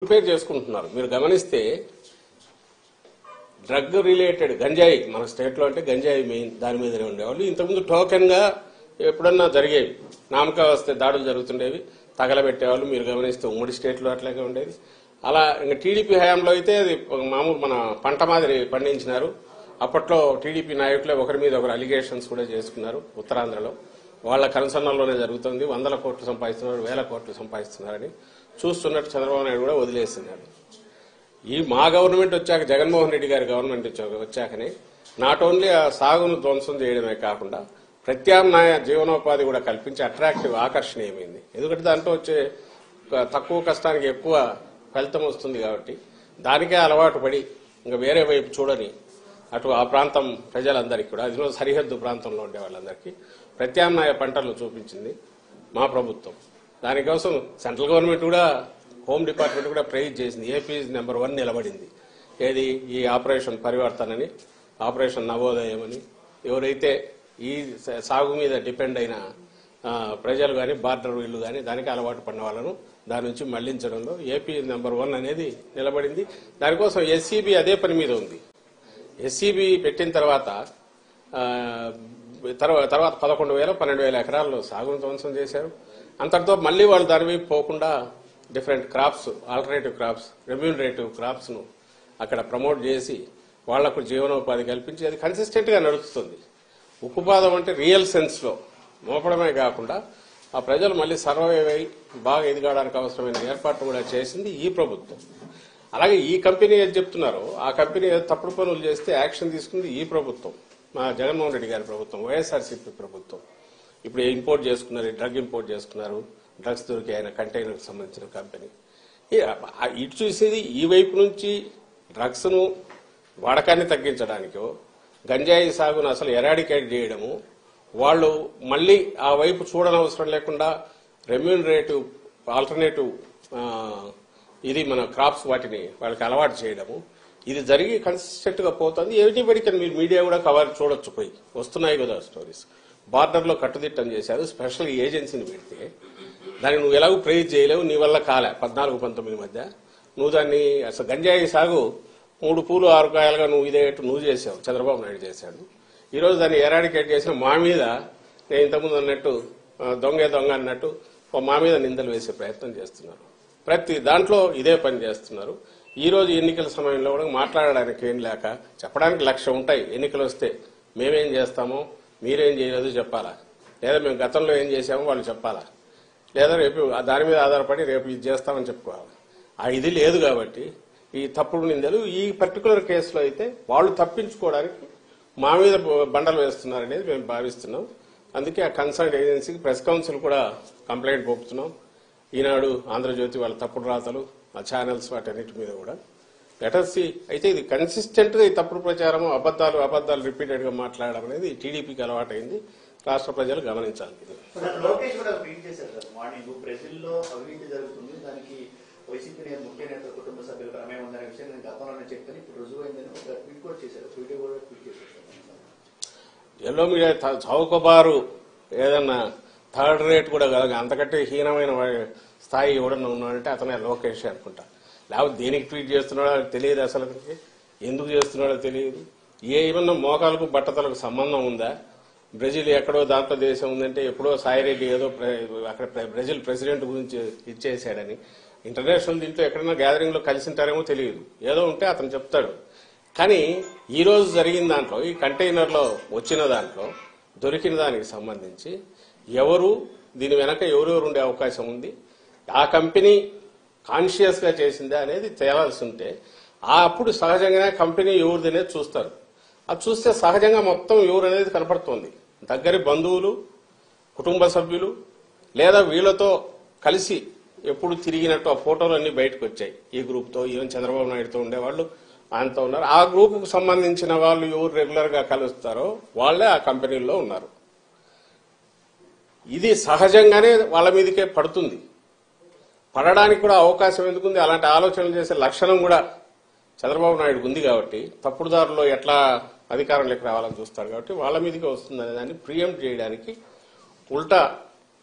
Prepare చేసుకుంటున్నారు. మీరు గమనిస్తే డ్రగ్ రిలేటెడ్ గంజాయి మన స్టేట్లో అంటే గంజాయి మెయిన్ దాని మీదనే ఉండేవాళ్ళు. ఇంతకుముందు టోకెన్గా ఎప్పుడన్నా జరిగేవి, నామకా వస్తే దాడులు జరుగుతుండేవి, తగలబెట్టేవాళ్ళు. మీరు గమనిస్తే ఉమ్మడి స్టేట్లో అట్లాగే ఉండేది. అలా ఇంకా టీడీపీ హయాంలో అయితే అది మామూలు మన పంట మాదిరి పండించినారు. అప్పట్లో టీడీపీ నాయకులే ఒకరి మీద ఒకరు అలిగేషన్స్ కూడా చేసుకున్నారు. ఉత్తరాంధ్రలో వాళ్ళ కన్సర్న్లోనే జరుగుతుంది. 100 కోట్లు సంపాదిస్తున్నారు, 1000 కోట్లు సంపాదిస్తున్నారని చూస్తున్నట్టు చంద్రబాబు నాయుడు కూడా వదిలేస్తున్నాడు. ఈ మా గవర్నమెంట్ వచ్చాక, జగన్మోహన్ రెడ్డి గారి గవర్నమెంట్ వచ్చాకనే నాట్ ఓన్లీ ఆ సాగును ధ్వంసం చేయడమే కాకుండా ప్రత్యామ్నాయ జీవనోపాధి కూడా కల్పించి అట్రాక్టివ్ ఆకర్షణీయమైంది. ఎందుకంటే దాంట్లో వచ్చే తక్కువ కష్టానికి ఎక్కువ ఫలితం వస్తుంది కాబట్టి దానికే అలవాటు పడి ఇంకా వేరే వైపు చూడని అటు ఆ ప్రాంతం ప్రజలందరికీ కూడా, అది సరిహద్దు ప్రాంతంలో ఉండే వాళ్ళందరికీ ప్రత్యామ్నాయ పంటలను చూపించింది మా ప్రభుత్వం. దానికోసం సెంట్రల్ గవర్నమెంట్ కూడా, హోమ్ డిపార్ట్మెంట్ కూడా ప్రైజ్ చేసింది. ఏపీ నెంబర్ 1 నిలబడింది. ఏది ఈ ఆపరేషన్ పరివర్తన అని, ఆపరేషన్ నవోదయం అని. ఎవరైతే ఈ సాగు మీద డిపెండ్ అయిన ప్రజలు కానీ, బార్డర్ వీళ్ళు కానీ దానికి అలవాటు పడిన వాళ్ళను దాని నుంచి మళ్లించడంలో ఏపీ నెంబర్ 1 అనేది నిలబడింది. దానికోసం ఎస్సీబీ అదే పని మీద ఉంది. ఎస్సీబీ పెట్టిన తర్వాత 11,000, 12,000 ఎకరాల్లో సాగును ధ్వంసం చేశారు. అంతటితో మళ్లీ వాళ్ళు దాని వైపు పోకుండా different crops, alternative crops, remunerative crops ను అక్కడ ప్రమోట్ చేసి వాళ్లకు జీవనోపాధి కల్పించి అది కన్సిస్టెంట్ గా నడుస్తుంది. ఉక్కుపాదం అంటే రియల్ సెన్స్ లో మోపడమే కాకుండా ఆ ప్రజలు మళ్లీ సర్వైవ్ అయి బాగా ఎదగడానికి అవసరమైన ఏర్పాట్లు కూడా చేసింది ఈ ప్రభుత్వం. అలాగే ఈ కంపెనీ ఏది చెప్తున్నారో ఆ కంపెనీ తప్పుడు పనులు చేస్తే యాక్షన్ తీసుకుంది ఈ ప్రభుత్వం, మా జగన్మోహన్ రెడ్డి గారి ప్రభుత్వం, వైఎస్ఆర్సీపీ ప్రభుత్వం. ఇప్పుడు ఇంపోర్ట్ చేసుకున్నారు, డ్రగ్ ఇంపోర్ట్ చేసుకున్నారు, డ్రగ్స్ దొరికి ఆయన కంటైనర్కి సంబంధించిన కంపెనీ. ఇటు చూసేది ఈ వైపు నుంచి డ్రగ్స్ ను వాడకాన్ని తగ్గించడానికో, గంజాయి సాగును అసలు ఎరాడికేట్ చేయడము, వాళ్ళు మళ్లీ ఆ వైపు చూడనవసరం లేకుండా రెమ్యూనరేటివ్ ఆల్టర్నేటివ్ ఇది మన క్రాప్స్ వాటిని వాళ్ళకి అలవాటు చేయడము, ఇది జరిగి కన్సిస్టెంట్ గా పోతుంది. ఎవ్రీబడికి మీరు మీడియా కూడా కవర్ చూడొచ్చు, పోయి వస్తున్నాయి కదా స్టోరీస్. బార్డర్ లో కట్టుదిట్టం చేశారు, స్పెషల్ ఏజెన్సీని పెడితే దాన్ని నువ్వు ఎలాగూ ప్రైజ్ చేయలేవు, నీ వల్ల కాలే. 14-19 మధ్య నువ్వు దాన్ని అసలు గంజాయి సాగు 3 పూలు 6 కాయలుగా నువ్వు ఇదేట్టు నువ్వు చేసావు, చంద్రబాబు నాయుడు చేశాడు. ఈరోజు దాన్ని ఎరాడికేట్ చేసిన మా మీద, నేను ఇంతకుముందు అన్నట్టు దొంగ అన్నట్టు మా మీద నిందలు వేసే ప్రయత్నం చేస్తున్నారు. ప్రతి దాంట్లో ఇదే పని చేస్తున్నారు. ఈ రోజు ఎన్నికల సమయంలో కూడా మాట్లాడడానికి ఏం లేక చెప్పడానికి 1,00,000 ఉంటాయి. ఎన్నికలు వస్తే మేమేం చేస్తామో మీరేం చేయలేదు చెప్పాలా, లేదా మేము గతంలో ఏం చేశామో వాళ్ళు చెప్పాలా, లేదా రేపు దాని మీద ఆధారపడి రేపు ఇది చేస్తామని చెప్పుకోవాలి. ఆ ఇది లేదు కాబట్టి ఈ తప్పుడు నిందలు ఈ పర్టికులర్ కేసులో అయితే వాళ్ళు తప్పించుకోవడానికి మా మీద బండలు వేస్తున్నారనేది మేము భావిస్తున్నాం. అందుకే ఆ కన్సర్న్ ఏజెన్సీకి ప్రెస్ కౌన్సిల్ కూడా కంప్లైంట్ పంపుతున్నాం. ఈనాడు, ఆంధ్రజ్యోతి వాళ్ళ తప్పుడు రాతలు, ఆ ఛానల్స్ వాటన్నిటి మీద కూడా లెటర్సీ. అయితే ఇది కన్సిస్టెంట్ గా ఈ తప్పుడు ప్రచారం, అబద్దాలు రిపీటెడ్ గా మాట్లాడడం అనేది టీడీపీకి అలవాటైంది. రాష్ట్ర ప్రజలు గమనించాలి. లోకేష్ కూడా ట్వీట్ చేశారు సార్, మార్నింగ్ బ్రెజిల్లో అవినీతి జరుగుతుంది, దానికి వైసీపీ ముఖ్య నేత కుటుంబ సభ్యుల ప్రమేయం ఉందనే విషయం నేను గతంలోనే చెప్పాను, ఇప్పుడు రుజువైందని ఒక ట్వీట్ కూడా చేశారు. ట్వీట్ కూడా ట్వీట్ చేశారు. ఎల్లో మీడియా చౌకబారు ఏదన్నా థర్డ్ రేట్ కూడా కాదు, అంతకంటే హీనమైన స్థాయి ఎవడన్నా ఉన్నాడంటే అతనే లోకేష్ అనుకుంటా. లేకపోతే దేనికి ట్వీట్ చేస్తున్నాడో తెలియదు, అసలు ఎందుకు చేస్తున్నాడో తెలియదు. ఏమన్నా మోకాలకు బట్టతలకు సంబంధం ఉందా? బ్రెజిల్ ఎక్కడో దాంట్లో దేశం ఉందంటే ఎప్పుడో సాయిరెడ్డి ఏదో అక్కడ బ్రెజిల్ ప్రెసిడెంట్ గురించి ఇచ్చేసాడని ఇంటర్నేషనల్ దీంట్లో ఎక్కడైనా గ్యాదరింగ్ లో కలిసింటారేమో తెలియదు. ఏదో ఉంటే అతను చెప్తాడు. కానీ ఈ రోజు జరిగిన దాంట్లో, ఈ కంటైనర్ లో వచ్చిన దాంట్లో దొరికిన దానికి సంబంధించి ఎవరు దీని వెనక ఎవరెవరు ఉండే అవకాశం ఉంది, ఆ కంపెనీ కాన్షియస్ గా చేసిందా అనేది తేలాల్సి ఉంటే అప్పుడు సహజంగానే కంపెనీ ఎవరిది అనేది చూస్తారు. అది చూస్తే సహజంగా మొత్తం ఎవరు అనేది కనపడుతోంది. దగ్గరి బంధువులు, కుటుంబ సభ్యులు, లేదా వీళ్లతో కలిసి ఎప్పుడు తిరిగినట్టు ఆ ఫోటోలు అన్ని బయటకు వచ్చాయి. ఈ గ్రూప్ తో, ఈవెన్ చంద్రబాబు నాయుడుతో ఉండేవాళ్ళు ఆయనతో ఉన్నారు. ఆ గ్రూప్ కు సంబంధించిన వాళ్ళు ఎవరు రెగ్యులర్ గా కలుస్తారో వాళ్లే ఆ కంపెనీల్లో ఉన్నారు. ఇది సహజంగానే వాళ్ళ మీదకే పడుతుంది. పడడానికి కూడా అవకాశం ఎందుకుంది? అలాంటి ఆలోచనలు చేసే లక్షణం కూడా చంద్రబాబు నాయుడు ఉంది కాబట్టి, తప్పుడు దారిలో ఎట్లా అధికారంలోకి రావాలని చూస్తాడు కాబట్టి వాళ్ళ మీదకే వస్తుంది అనే దాన్ని ప్రియంప్ట్ చేయడానికి ఉల్టా